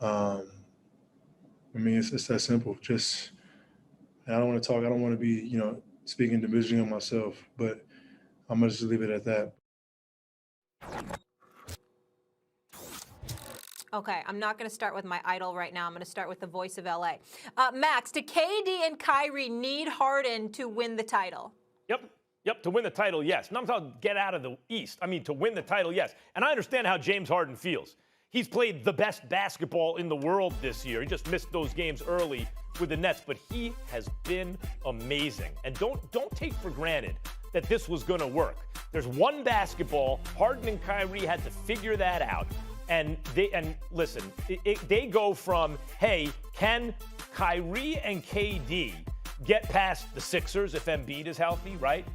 Um, I mean, it's that simple. Just I don't want to talk. I don't want to be, speaking division of myself, but I'm gonna just leave it at that. Okay, I'm not going to start with my idol right now. I'm going to start with the voice of LA. Max, do KD and Kyrie need Harden to win the title? Yep, to win the title, yes. Not to get out of the East. I mean, to win the title, yes. And I understand how James Harden feels. He's played the best basketball in the world this year. He just missed those games early with the Nets, but he has been amazing. And don't take for granted that this was going to work. There's one basketball. Harden and Kyrie had to figure that out. And listen, they go from, hey, can Kyrie and KD get past the Sixers if Embiid is healthy, right?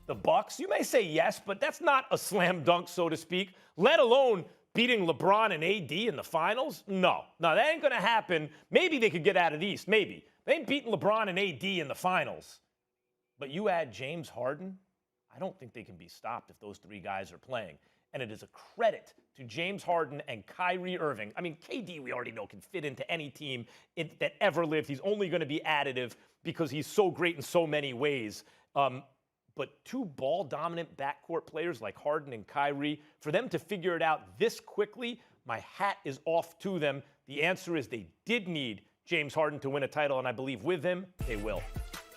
The Bucks, you may say yes, but that's not a slam dunk, so to speak, let alone beating LeBron and AD in the finals. No, that ain't going to happen. Maybe they could get out of the East, maybe. They ain't beating LeBron and AD in the finals. But you add James Harden, I don't think they can be stopped if those three guys are playing. And it is a credit to James Harden and Kyrie Irving. I mean, KD, we already know, can fit into any team that ever lived. He's only going to be additive because he's so great in so many ways. But two ball-dominant backcourt players like Harden and Kyrie, for them to figure it out this quickly, my hat is off to them. The answer is they did need James Harden to win a title, and I believe with him, they will.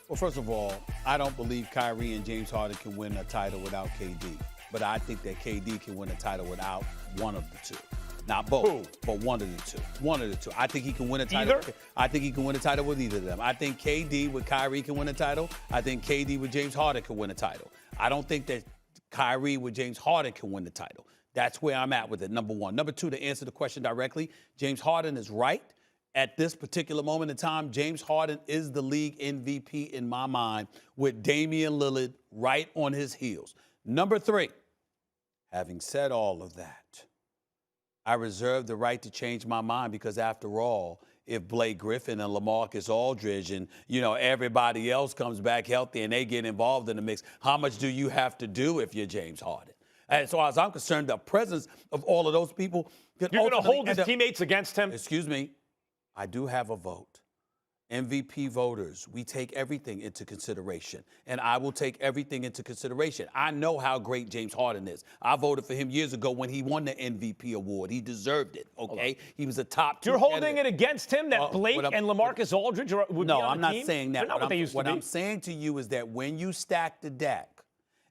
Well, first of all, I don't believe Kyrie and James Harden can win a title without KD. But I think that KD can win a title without one of the two. Not both, but one of the two. One of the two. I think he can win a title. Either? I think he can win a title with either of them. I think KD with Kyrie can win a title. I think KD with James Harden can win a title. I don't think that Kyrie with James Harden can win the title. That's where I'm at with it, number one. Number two, to answer the question directly, James Harden is right. At this particular moment in time, James Harden is the league MVP in my mind, with Damian Lillard right on his heels. Number three, having said all of that, I reserve the right to change my mind because, after all, if Blake Griffin and LaMarcus Aldridge and, everybody else comes back healthy and they get involved in the mix, how much do you have to do if you're James Harden? As far as I'm concerned, the presence of all of those people could You're going to hold his teammates against him? Excuse me. I do have a vote. MVP voters, we take everything into consideration, and I will take everything into consideration. I know how great James Harden is. I voted for him years ago when he won the MVP award. He deserved it, okay? He was a top two. You're holding it against him that Blake and LaMarcus Aldridge would be on the team? No, I'm not saying that. They're not what they used to be. What I'm saying to you is that when you stack the deck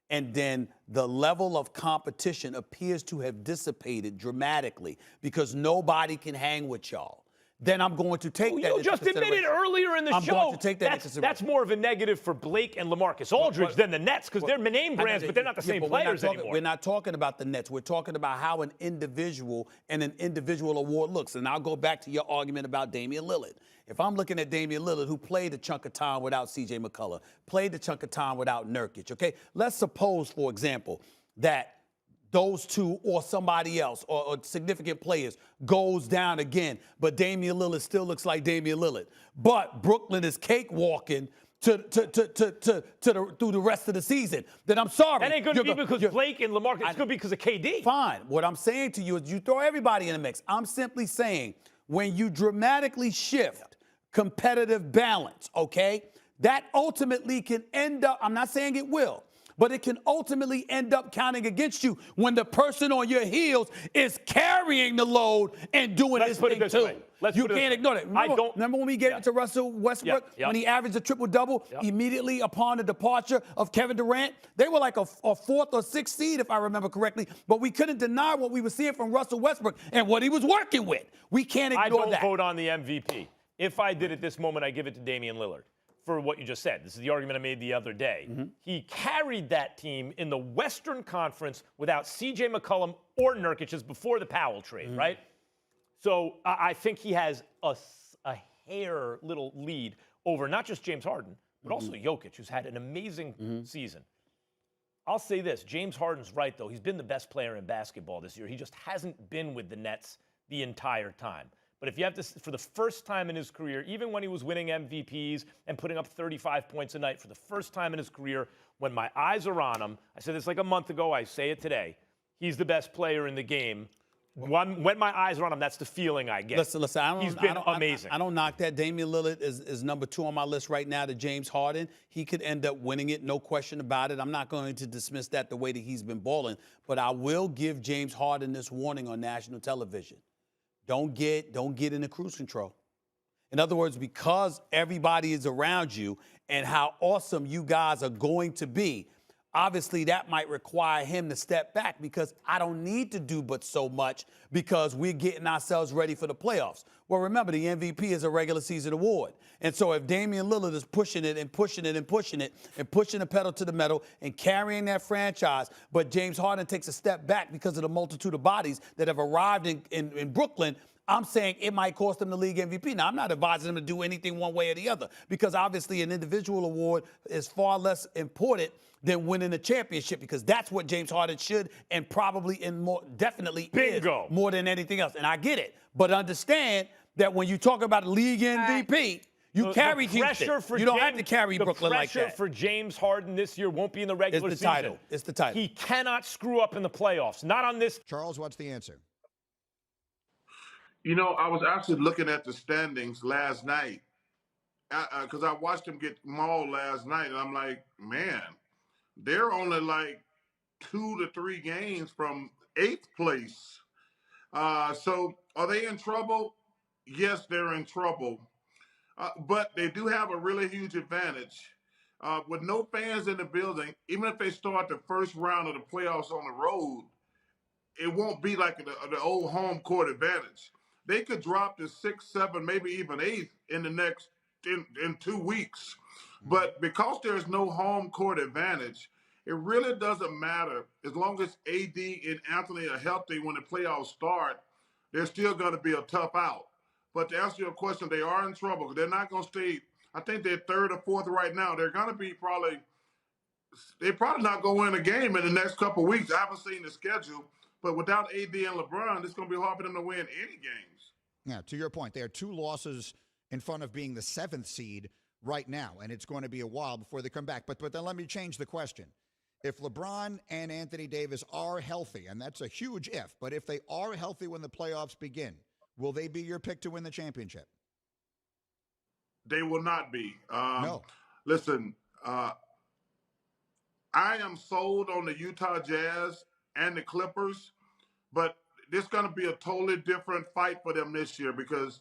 and then the level of competition appears to have dissipated dramatically because nobody can hang with y'all, then I'm going to take that You just admitted earlier in the show. I'm going to take that into consideration. That's more of a negative for Blake and LaMarcus Aldridge than the Nets because they're name brands, but they're not the same players anymore. We're not talking about the Nets. We're talking about how an individual and an individual award looks. And I'll go back to your argument about Damian Lillard. If I'm looking at Damian Lillard, who played a chunk of time without C.J. McCullough, played a chunk of time without Nurkic, okay? Let's suppose, for example, that those two or somebody else or significant players goes down again, but Damian Lillard still looks like Damian Lillard. But Brooklyn is cakewalking through the rest of the season. Then I'm sorry. That ain't going to be because Blake and LaMarcus. It's going to be because of KD. Fine. What I'm saying to you is you throw everybody in the mix. I'm simply saying when you dramatically shift competitive balance, okay, that ultimately can end up, I'm not saying it will, but it can ultimately end up counting against you when the person on your heels is carrying the load and doing his thing too. You can't ignore that. Remember when we gave it to Russell Westbrook when he averaged a triple-double immediately upon the departure of Kevin Durant? They were like a fourth or sixth seed, if I remember correctly, but we couldn't deny what we were seeing from Russell Westbrook and what he was working with. We can't ignore that. I don't vote on the MVP. If I did at this moment, I give it to Damian Lillard. For what you just said. This is the argument I made the other day. He carried that team in the Western Conference without C.J. McCollum or Nurkic just before the Powell trade, right? So I think he has a hair little lead over not just James Harden, but also Jokic, who's had an amazing season. I'll say this. James Harden's right, though. He's been the best player in basketball this year. He just hasn't been with the Nets the entire time. But if you have to, for the first time in his career, even when he was winning MVPs and putting up 35 points a night, for the first time in his career, when my eyes are on him, I said this like a month ago, I say it today, he's the best player in the game When my eyes are on him, that's the feeling I get. Listen. He's been amazing. I don't knock that. Damian Lillard is number 2 on my list right now to James Harden. He could end up winning it, no question about it. I'm not going to dismiss that the way that he's been balling, but I will give James Harden this warning on national television. Don't get into cruise control. In other words, because everybody is around you and how awesome you guys are going to be, obviously that might require him to step back because I don't need to do but so much because we're getting ourselves ready for the playoffs. Well, remember, the MVP is a regular season award. And so if Damian Lillard is pushing it and pushing it and pushing it and pushing the pedal to the metal and carrying that franchise, but James Harden takes a step back because of the multitude of bodies that have arrived in Brooklyn, I'm saying it might cost him the league MVP. Now, I'm not advising him to do anything one way or the other because obviously an individual award is far less important than winning a championship because that's what James Harden should and probably and more definitely Bingo. is more than anything else. And I get it. But understand that when you talk about a league MVP, you carry Houston. You don't have to carry Brooklyn like that. The pressure for James Harden this year won't be in the regular season. Title. It's the title. He cannot screw up in the playoffs. Not on this. Charles, what's the answer? You know, I was actually looking at the standings last night because I watched him get mauled last night, and I'm like, man, they're only like 2 to 3 games from 8th place. So are they in trouble? Yes, they're in trouble. But they do have a really huge advantage. With no fans in the building, even if they start the first round of the playoffs on the road, it won't be like the old home court advantage. They could drop to 6th, 7th, maybe even 8th in the next in 2 weeks. But because there's no home court advantage, it really doesn't matter. As long as AD and Anthony are healthy when the playoffs start, they're still going to be a tough out. But to answer your question, they are in trouble because they're not going to stay. I think they're 3rd or 4th right now. They're going to be they're probably not going to win a game in the next couple of weeks. I haven't seen the schedule. But without AD and LeBron, it's going to be hard for them to win any games. Yeah, to your point, they are 2 losses in front of being the 7th seed right now, and it's going to be a while before they come back. But then let me change the question. If LeBron and Anthony Davis are healthy, and that's a huge if, but if they are healthy when the playoffs begin, will they be your pick to win the championship? They will not be. No. Listen, I am sold on the Utah Jazz and the Clippers, but it's going to be a totally different fight for them this year because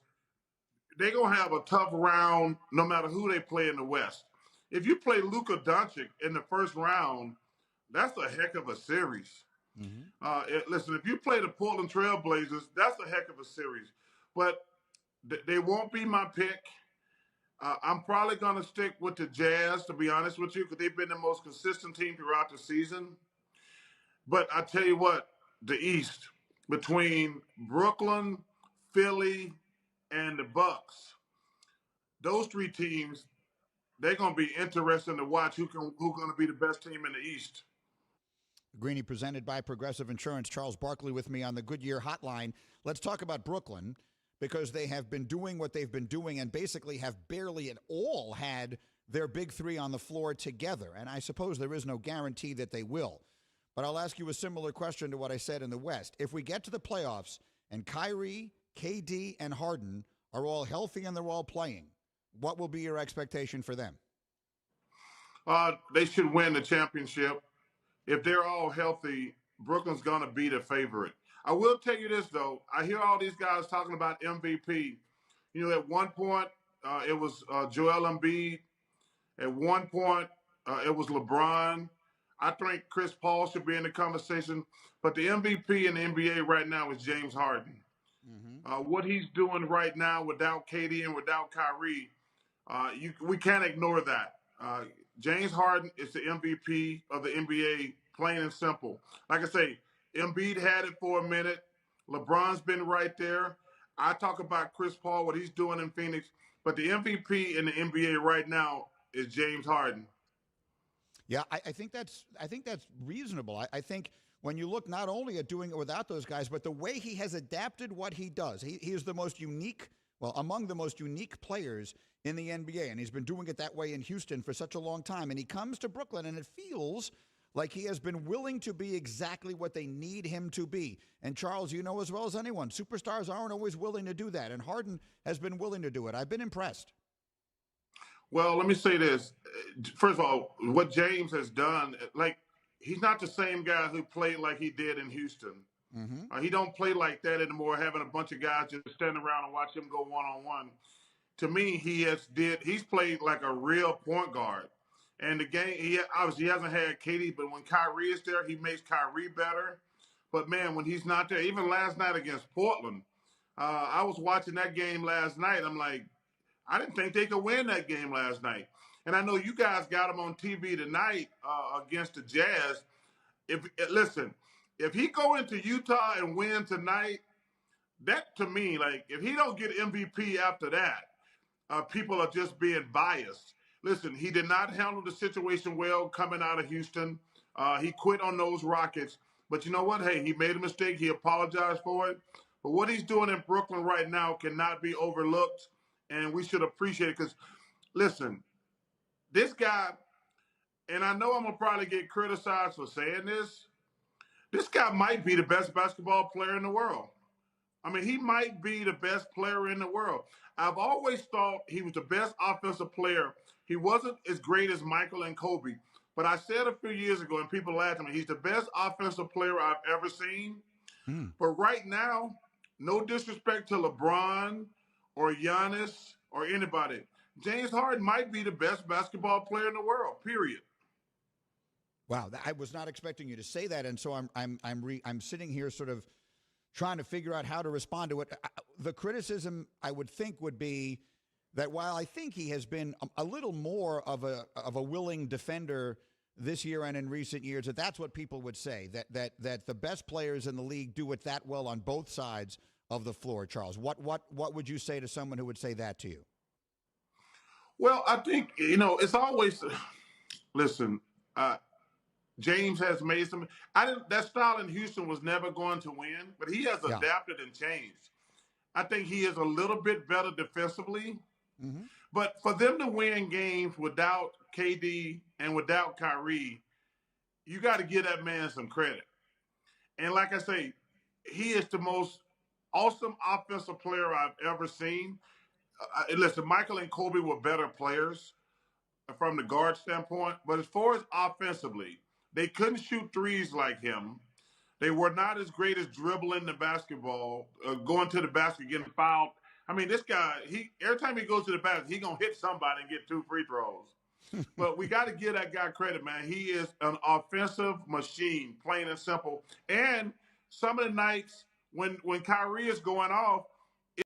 they're going to have a tough round no matter who they play in the West. If you play Luka Doncic in the first round, that's a heck of a series. Listen, if you play the Portland Trail Blazers, that's a heck of a series. But they won't be my pick. I'm probably going to stick with the Jazz, to be honest with you, because they've been the most consistent team throughout the season. But I tell you what, the East, between Brooklyn, Philly, and the Bucks, those 3 teams, they're going to be interesting to watch who's going to be the best team in the East. Greeny presented by Progressive Insurance. Charles Barkley with me on the Goodyear Hotline. Let's talk about Brooklyn because they have been doing what they've been doing and basically have barely at all had their big 3 on the floor together. And I suppose there is no guarantee that they will. But I'll ask you a similar question to what I said in the West. If we get to the playoffs and Kyrie, KD, and Harden are all healthy and they're all playing, what will be your expectation for them? They should win the championship. If they're all healthy, Brooklyn's going to be the favorite. I will tell you this, though. I hear all these guys talking about MVP. You know, at one point, it was Joel Embiid. At one point, it was LeBron. I think Chris Paul should be in the conversation. But the MVP in the NBA right now is James Harden. What he's doing right now without KD and without Kyrie, we can't ignore that. James Harden is the MVP of the NBA, plain and simple. Like I say, Embiid had it for a minute. LeBron's been right there. I talk about Chris Paul, what he's doing in Phoenix. But the MVP in the NBA right now is James Harden. Yeah, I think that's reasonable. I think when you look not only at doing it without those guys, but the way he has adapted what he does, he is the most unique, well, among the most unique players in the NBA, and he's been doing it that way in Houston for such a long time. And he comes to Brooklyn, and it feels Like he has been willing to be exactly what they need him to be. And Charles, you know as well as anyone, superstars aren't always willing to do that. And Harden has been willing to do it. I've been impressed. Well, let me say this. First of all, what James has done, like he's not the same guy who played like he did in Houston. He don't play like that anymore, having a bunch of guys just stand around and watch him go one-on-one. To me, he's played like a real point guard. And the game, he obviously hasn't had KD, but when Kyrie is there, he makes Kyrie better. But man, when he's not there, even last night against Portland, I was watching that game last night. I'm like, I didn't think they could win that game last night. And I know you guys got him on TV tonight against the Jazz. Listen, if he go into Utah and win tonight, that to me, like if he don't get MVP after that, people are just being biased. Listen, he did not handle the situation well coming out of Houston. He quit on those Rockets. But you know what? Hey, he made a mistake. He apologized for it. But what he's doing in Brooklyn right now cannot be overlooked, and we should appreciate it. Because, listen, this guy, and I know I'm going to probably get criticized for saying this guy might be the best basketball player in the world. I mean, he might be the best player in the world. I've always thought he was the best offensive player. He wasn't as great as Michael and Kobe. But I said a few years ago, and people laughed at me, he's the best offensive player I've ever seen. But right now, no disrespect to LeBron or Giannis or anybody, James Harden might be the best basketball player in the world, period. Wow, I was not expecting you to say that, and so I'm sitting here sort of trying to figure out how to respond to it. The criticism I would think would be that while I think he has been a little more of a willing defender this year and in recent years, that's what people would say, that the best players in the league do it that well on both sides of the floor. Charles, what would you say to someone who would say that to you? Well, I think it's always listen. James has made some. That style in Houston was never going to win, but he has adapted and changed. I think he is a little bit better defensively. But for them to win games without KD and without Kyrie, you got to give that man some credit. And like I say, he is the most awesome offensive player I've ever seen. Listen, Michael and Kobe were better players from the guard standpoint, but as far as offensively, they couldn't shoot threes like him. They were not as great as dribbling the basketball, going to the basket, getting fouled. I mean, this guy, every time he goes to the basket, he's going to hit somebody and get 2 free throws. But we got to give that guy credit, man. He is an offensive machine, plain and simple. And some of the nights when Kyrie is going off,